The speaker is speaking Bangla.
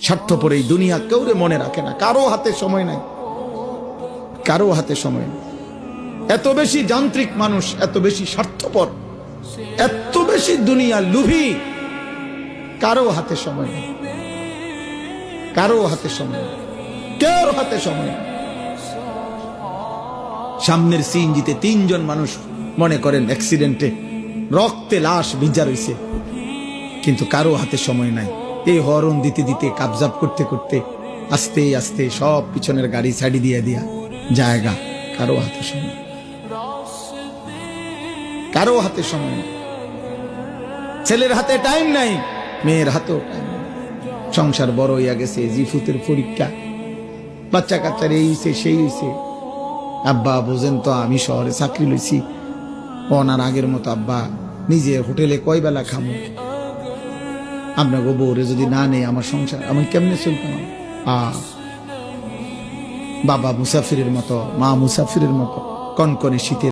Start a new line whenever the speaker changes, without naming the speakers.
স্বার্থপর এই দুনিয়া কেউরে মনে রাখে না, কারো হাতে সময় নাই, কারো হাতে সময় নেই। এত বেশি যান্ত্রিক মানুষ, এত বেশি স্বার্থপর, এত বেশি দুনিয়া লোভী, কারো হাতে সময় নেই, কারো হাতে সময় নেই, কারো হাতে সময় নেই। সামনের সিএনজিতে 3 জন মানুষ মনে করেন অ্যাক্সিডেন্টে রক্তে লাশ ভিজা রয়েছে, কিন্তু কারো হাতে সময় নাই। এই হরন দিতে দিতে কাবজাব করতে করতে আস্তে আস্তে সব পিছনের গাড়ি ছাড়ি দিয়ে দিয়া জায়গা, কারো হাতে সময়, কারো হাতে সময় নাই। ছেলের হাতে টাইম নাই, মেয়ের হাতেও টাইম নাই। সংসার বড় হইয়া গেছে, জিফুতের পরীক্ষা, বাচ্চা কাচ্চার এই হইছে সেই হইছে। আব্বা বোঝেন তো, আমি শহরে চাকরি লইছি, ওনার আগের মতো আব্বা নিজের হোটেলে কয় বেলা খামো, আপনাকে বউরে যদি না নেই আমার সংসার আমি কেমনে চলতাম। বাবা মুসাফিরের মতো, মা মুসাফিরের মতো, কনকনে শীতে